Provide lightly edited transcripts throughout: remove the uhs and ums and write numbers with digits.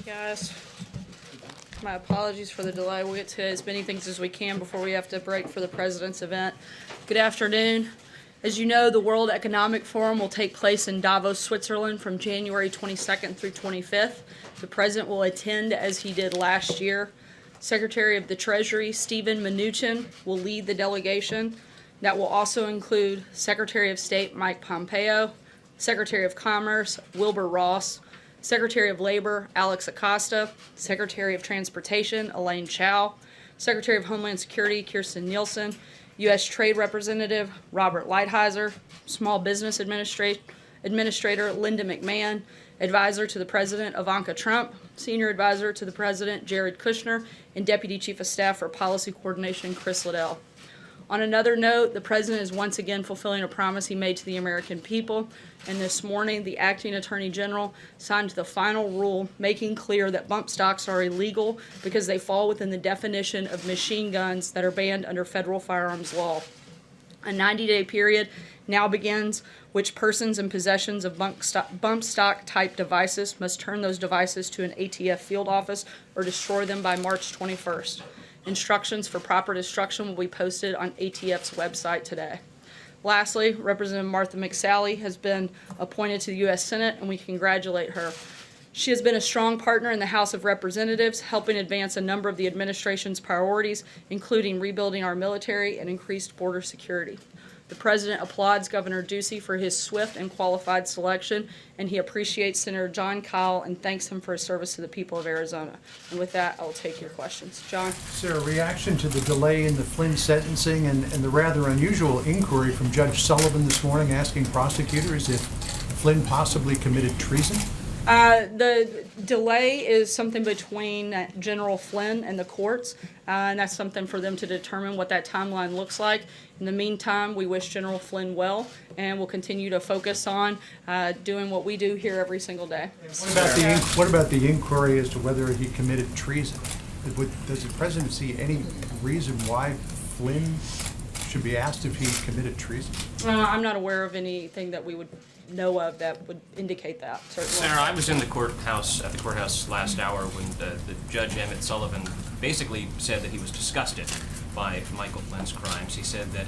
Guys, my apologies for the delay. We'll get to as many things as we can before we have to break for the president's event. Good afternoon. As you know, the World Economic Forum will take place in Davos, Switzerland from January 22nd through 25th. The president will attend as he did last year. Secretary of the Treasury, Steven Mnuchin, will lead the delegation. That will also include Secretary of State Mike Pompeo, Secretary of Commerce Wilbur Ross, Secretary of Labor Alex Acosta, Secretary of Transportation Elaine Chao, Secretary of Homeland Security Kirstjen Nielsen, U.S. Trade Representative Robert Lighthizer, Small Business Administrator Linda McMahon, Advisor to the President Ivanka Trump, Senior Advisor to the President Jared Kushner, and Deputy Chief of Staff for Policy Coordination Chris Liddell. On another note, the President is once again fulfilling a promise he made to the American people, and this morning the Acting Attorney General signed the final rule making clear that bump stocks are illegal because they fall within the definition of machine guns that are banned under federal firearms law. A 90-day period now begins which persons in possession of bump stock type devices must turn those devices to an ATF field office or destroy them by March 21st. Instructions for proper destruction will be posted on ATF's website today. Lastly, Representative Martha McSally has been appointed to the U.S. Senate, and we congratulate her. She has been a strong partner in the House of Representatives, helping advance a number of the administration's priorities, including rebuilding our military and increased border security. The President applauds Governor Ducey for his swift and qualified selection, and he appreciates Senator John Kyle and thanks him for his service to the people of Arizona. And with that, I will take your questions. John? Sir, a reaction to the delay in the Flynn sentencing and the rather unusual inquiry from Judge Sullivan this morning asking prosecutors if Flynn possibly committed treason? The delay is something between General Flynn and the courts, and that's something for them to determine what that timeline looks like. In the meantime, we wish General Flynn well, and we'll continue to focus on doing what we do here every single day. What about the inquiry as to whether he committed treason? Does the President see any reason why Flynn should be asked if he committed treason? I'm not aware of anything that we would know of that would indicate that, certainly. Senator, I was in the courthouse last hour when the Judge Emmett Sullivan basically said that he was disgusted by Michael Flynn's crimes. He said that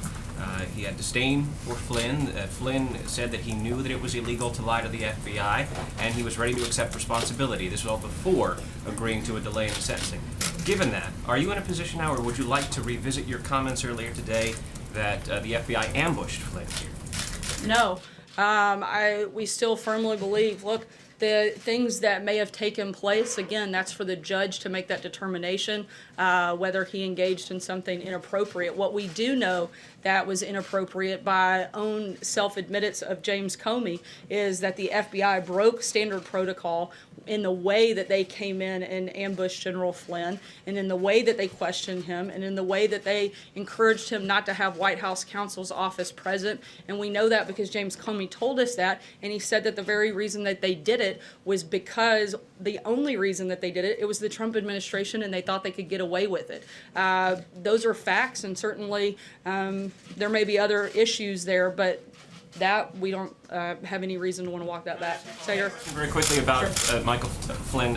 he had disdain for Flynn. Flynn said that he knew that it was illegal to lie to the FBI, and he was ready to accept responsibility. This was all before agreeing to a delay in the sentencing. Given that, are you in a position now, or would you like to revisit your comments earlier today that the FBI ambushed Flynn here? No. We still firmly believe, look, the things that may have taken place, again, that's for the judge to make that determination, whether he engaged in something inappropriate. What we do know that was inappropriate by own self-admittance of James Comey is that the FBI broke standard protocol in the way that they came in and ambushed General Flynn, and in the way that they questioned him, and in the way that they encouraged him not to have White House counsel's office present. And we know that because James Comey told us that, and he said that the very reason that they did it was because the only reason that they did it, it was the Trump administration, and they thought they could get away with it. Those are facts, and certainly there may be other issues there, but that we don't have any reason to want to walk that back. Senator? Very quickly about Michael Flynn.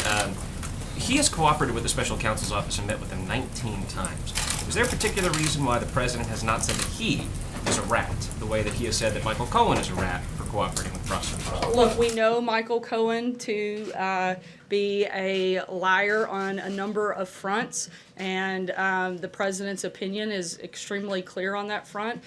He has cooperated with the special counsel's office and met with him 19 times. Is there a particular reason why the president has not said that he is a rat, the way that he has said that Michael Cohen is a rat for cooperating with prosecutors? Look, we know Michael Cohen to be a liar on a number of fronts, and the president's opinion is extremely clear on that front.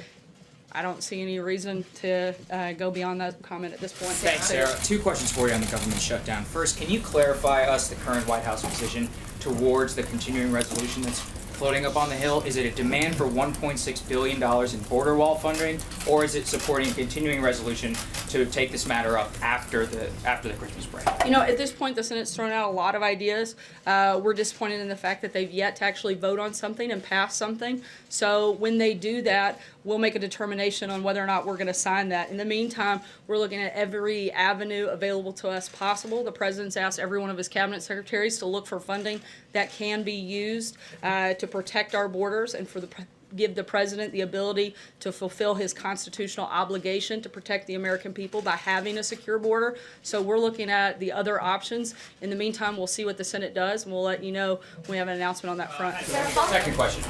I don't see any reason to go beyond that comment at this point. Thanks, Sarah. Two questions for you on the government shutdown. First, can you clarify us the current White House position towards the continuing resolution that's floating up on the Hill? Is it a demand for $1.6 billion in border wall funding, or is it supporting a continuing resolution to take this matter up after the Christmas break? You know, at this point, the Senate's thrown out a lot of ideas. We're disappointed in the fact that they've yet to actually vote on something and pass something. So when they do that, we'll make a determination on whether or not we're going to sign that. In the meantime, we're looking at every avenue available to us possible. The president's asked every one of his cabinet secretaries to look for funding that can be used to protect our borders and for the give the president the ability to fulfill his constitutional obligation to protect the American people by having a secure border. So we're looking at the other options. In the meantime, we'll see what the Senate does, and we'll let you know when we have an announcement on that front. Second question.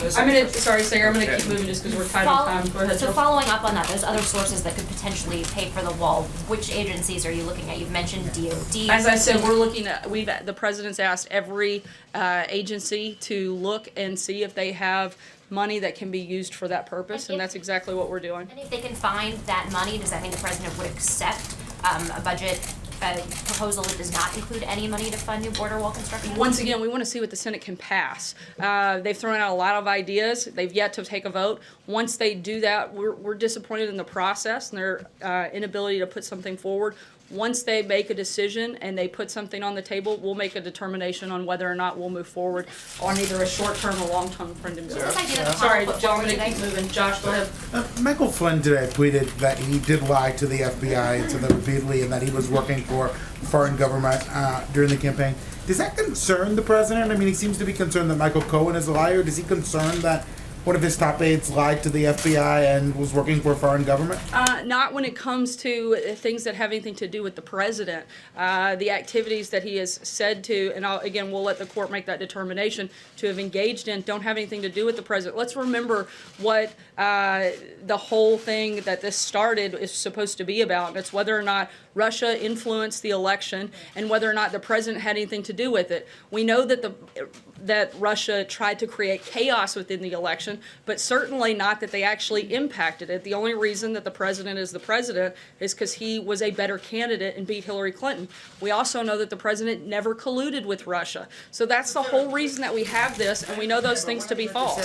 Sorry, Sarah, I'm gonna keep moving just because we're tight on time. Go ahead, So Jill. following up on that, there's other sources that could potentially pay for the wall. Which agencies are you looking at? You've mentioned DOD. As I said, we're looking at, the president's asked every agency to look and see if they have money that can be used for that purpose, and that's exactly what we're doing. And if they can find that money, does that mean the president would accept a budget proposal that does not include any money to fund new border wall construction? Once again, we want to see what the Senate can pass. They've thrown out a lot of ideas. They've yet to take a vote. Once they do that, we're disappointed in the process and their inability to put something forward. Once they make a decision and they put something on the table, we'll make a determination on whether or not we'll move forward on either a short-term or long-term friendly bill. This idea that the Sorry, House put Joe, I'm forward gonna keep today- moving. Josh, go ahead. Michael Flynn today tweeted that he did lie to the FBI and to them repeatedly, and that he was working for foreign government during the campaign. Does that concern the president? I mean, he seems to be concerned that Michael Cohen is a liar. Does he concern that one of his top aides lied to the FBI and was working for a foreign government? Not when it comes to things that have anything to do with the president. The activities that he has said to, and again, we'll let the court make that determination, to have engaged in don't have anything to do with the president. Let's remember what the whole thing that this started is supposed to be about, and it's whether or not Russia influenced the election and whether or not the president had anything to do with it. We know that Russia tried to create chaos within the election, but certainly not that they actually impacted it. The only reason that the president is the president is because he was a better candidate and beat Hillary Clinton. We also know that the president never colluded with Russia. So that's the whole reason that we have this, and we know those things to be false.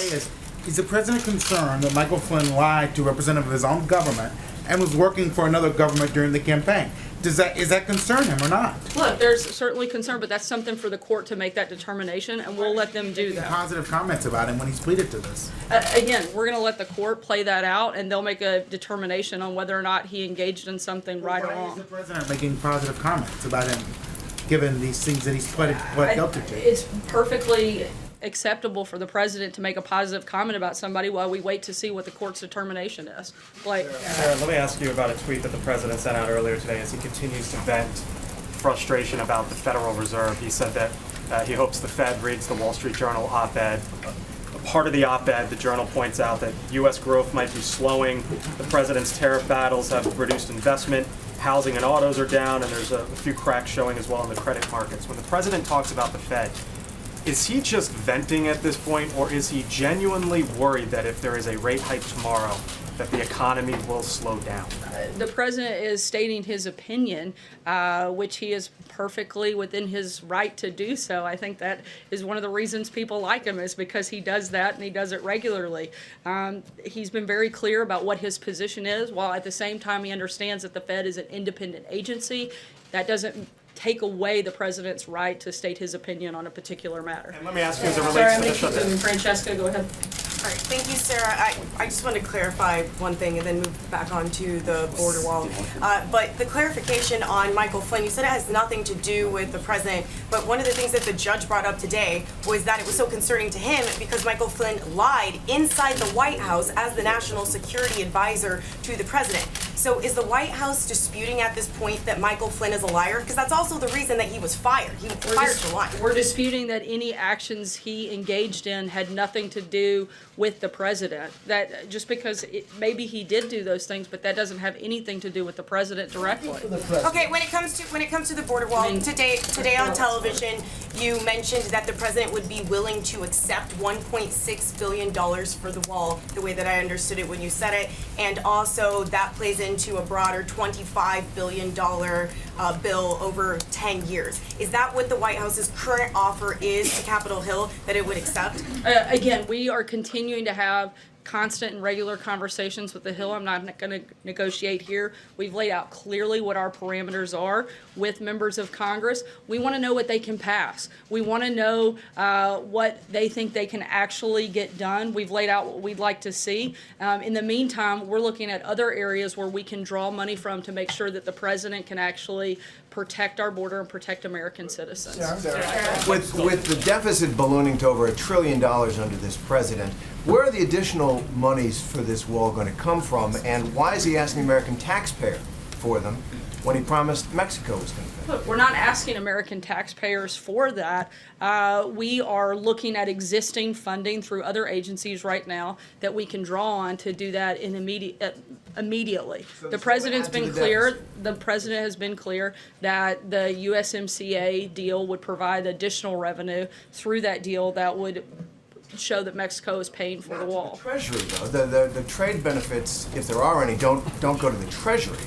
Is the president concerned that Michael Flynn lied to a representative of his own government and was working for another government during the campaign? Is that concern him or not? Look, there's certainly concern, but that's something for the court to make that determination, and we'll let them do that. Positive comments about him when he's pleaded to this. Again, we're going to let the court play that out, and they'll make a determination on whether or not he engaged in something right or Why is the wrong. president making positive comments about him, given these things that he's pled guilty to? It's perfectly acceptable for the president to make a positive comment about somebody while we wait to see what the court's determination is. Like, Sarah, let me ask you about a tweet that the president sent out earlier today as he continues to vent frustration about the Federal Reserve. He said that he hopes the Fed reads the Wall Street Journal op-ed. Part of the op-ed, the Journal points out that U.S. growth might be slowing, the president's tariff battles have reduced investment, housing and autos are down, and there's a few cracks showing as well in the credit markets. When the president talks about the Fed, is he just venting at this point, or is he genuinely worried that if there is a rate hike tomorrow, that the economy will slow down? the president is stating his opinion, which he is perfectly within his right to do so. I think that is one of the reasons people like him, is because he does that and he does it regularly. He's been very clear about what his position is, while at the same time he understands that the Fed is an independent agency. That doesn't take away the president's right to state his opinion on a particular matter. And let me ask you as it Sorry, relates I'm to going the to keep shutdown. moving. Francesca, go ahead. All right, thank you, Sarah. I just want to clarify one thing and then move back on to the border wall. But the clarification on Michael Flynn, you said it has nothing to do with the president, but one of the things that the judge brought up today was that it was so concerning to him because Michael Flynn lied inside the White House as the national security advisor to the president. So is the White House disputing at this point that Michael Flynn is a liar? Because that's also the reason that he was fired. He was fired for lying. We're disputing that any actions he engaged in had nothing to do with the president. That just because maybe he did do those things, but that doesn't have anything to do with the president directly. Okay, when it comes to the border wall, today on television, you mentioned that the president would be willing to accept $1.6 billion for the wall, the way that I understood it when you said it, and also that plays into a broader $25 billion bill over 10 years. Is that what the White House's current offer is to Capitol Hill, that it would accept? Again, we are continuing to have constant and regular conversations with the Hill. I'm not going to negotiate here. We've laid out clearly what our parameters are with members of Congress. We want to know what they can pass. We want to know what they think they can actually get done. We've laid out what we'd like to see. In the meantime, we're looking at other areas where we can draw money from to make sure that the president can actually protect our border and protect American citizens. With the deficit ballooning to over $1 trillion under this president, where are the additional monies for this wall going to come from, and why is he asking the American taxpayer for them when he promised Mexico was going to pay? Look, we're not asking American taxpayers for that. We are looking at existing funding through other agencies right now that we can draw on to do that in immediately. So The this president's will add to been the clear, deficit. the president has been clear that the USMCA deal would provide additional revenue through that deal that would show that Mexico is paying for the wall. Treasury, though, the trade benefits, if there are any, don't go to the Treasury.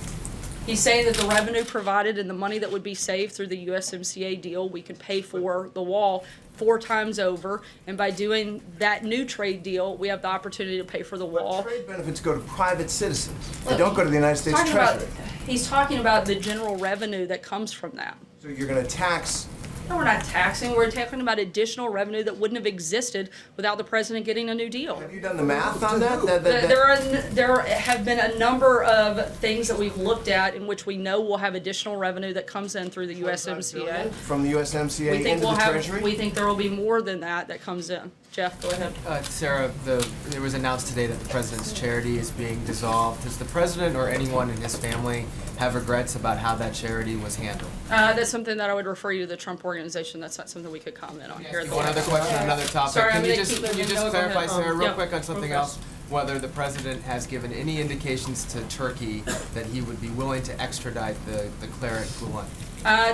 He's saying that the revenue provided and the money that would be saved through the USMCA deal, we could pay for the wall 4 times over. And by doing that new trade deal, we have the opportunity to pay for the wall. Trade benefits go to private citizens. They don't go to the United States Talking about- Treasury. He's talking about the general revenue that comes from that. So you're going to tax. No, we're not taxing, we're talking about additional revenue that wouldn't have existed without the president getting a new deal. Have you done the math on that? There have been a number of things that we've looked at in which we know will have additional revenue that comes in through the USMCA. From the USMCA We think into we'll the have, Treasury? we think there will be more than that comes in. Jeff, go ahead. Sarah, it was announced today that the president's charity is being dissolved. Does the president or anyone in his family have regrets about how that charity was handled? That's something that I would refer you to the Trump Organization. That's not something we could comment on here. at the One other question, another topic. Sorry, I'm Can you gonna just keep moving. No, go clarify, ahead. Sarah, real Yeah, quick on something real else? Whether the president has given any indications to Turkey that he would be willing to extradite the cleric Gulen?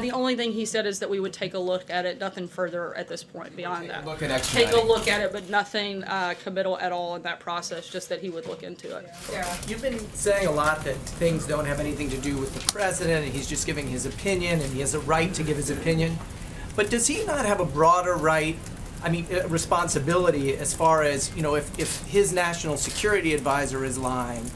The only thing he said is that we would take a look at it, nothing further at this point beyond that. Look at Take a extraditing. look at it, but nothing committal at all in that process, just that he would look into it. You've been saying a lot that things don't have anything to do with the president, and he's just giving his opinion, and he has a right to give his opinion. But does he not have a broader right, responsibility as far as, if his national security advisor is lying?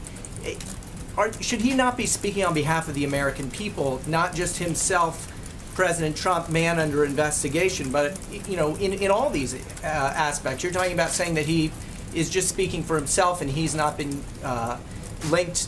Should he not be speaking on behalf of the American people, not just himself, President Trump, man under investigation, but in all these aspects? You're talking about saying that he is just speaking for himself and he's not been linked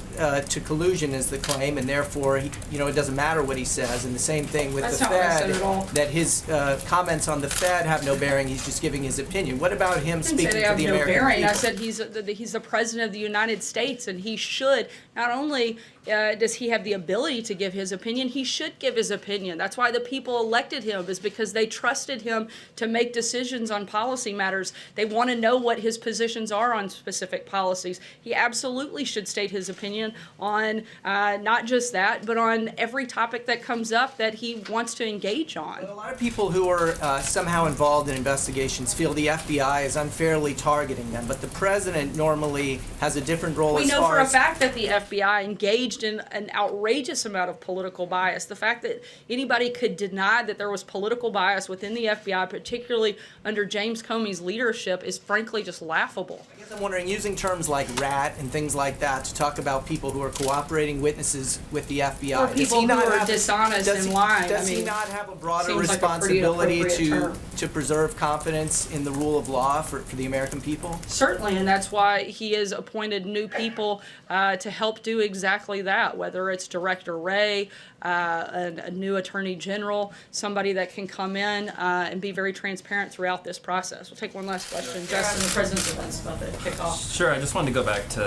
to collusion is the claim, and therefore it doesn't matter what he says. And the same thing with That's the not what I said Fed, at all. that his comments on the Fed have no bearing. He's just giving his opinion. What about him I didn't speaking say they for have the no American bearing. people? I said he's the president of the United States, and he should not only does he have the ability to give his opinion, he should give his opinion. That's why the people elected him, is because they trusted him to make decisions on policy matters. They want to know what his positions are on specific policies. He absolutely should state his opinion on not just that, but on every topic that comes up that he wants to engage on. A lot of people who are somehow involved in investigations feel the FBI is unfairly targeting them, but the president normally has a different role We as know far for a as... fact that the FBI engaged in an outrageous amount of political bias. The fact that anybody could deny that there was political bias within the FBI, particularly under James Comey's leadership, is frankly just laughable. I guess I'm wondering, using terms like rat and things like that to talk about people who are cooperating witnesses with the FBI. Or does people he not who are have a- dishonest does and he- lying. Does I he mean, not have a broader seems like a pretty responsibility appropriate term. to preserve confidence in the rule of law for the American people? Certainly, and that's why he has appointed new people to help do exactly that, whether it's Director Wray, a new Attorney General, somebody that can come in and be very transparent throughout this process. We'll take one last question. Justin, the President's event's about to kick off. Sure, I just wanted to go back to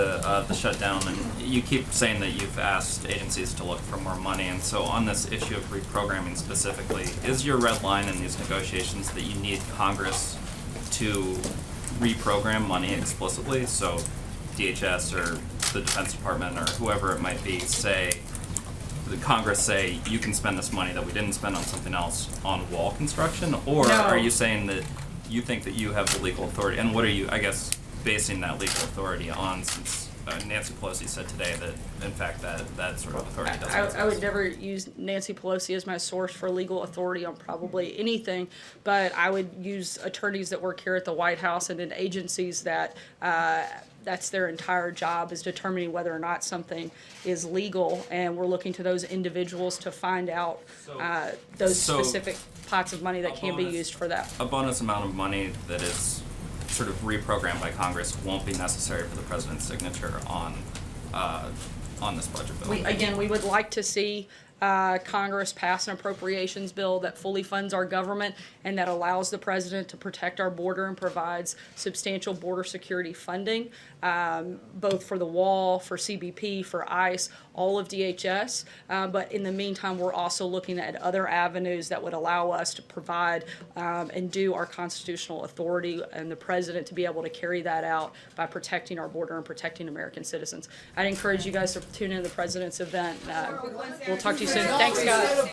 the shutdown, and you keep saying that you've asked agencies to look for more money, and so on this issue of reprogramming specifically, is your red line in these negotiations that you need Congress to reprogram money explicitly? So DHS or the Defense Department or whoever it might be the Congress say you can spend this money that we didn't spend on something else on wall construction, or No. are you saying that you think that you have the legal authority, and what are you, I guess, basing that legal authority on, since Nancy Pelosi said today that in fact that sort of authority doesn't exist? I would never use Nancy Pelosi as my source for legal authority on probably anything, but I would use attorneys that work here at the White House and in agencies that that's their entire job, is determining whether or not something is legal, and we're looking to those individuals to find out those So specific pots of money that a can be bonus- used for that. A bonus amount of money that is sort of reprogrammed by Congress won't be necessary for the president's signature on this budget bill. We would like to see Congress pass an appropriations bill that fully funds our government and that allows the president to protect our border and provides substantial border security funding, both for the wall, for CBP, for ICE, all of DHS. But in the meantime, we're also looking at other avenues that would allow us to provide and do our constitutional authority and the president to be able to carry that out by protecting our border and protecting American citizens. I'd encourage you guys to tune in to the president's event. We'll talk to you soon. Thanks, guys.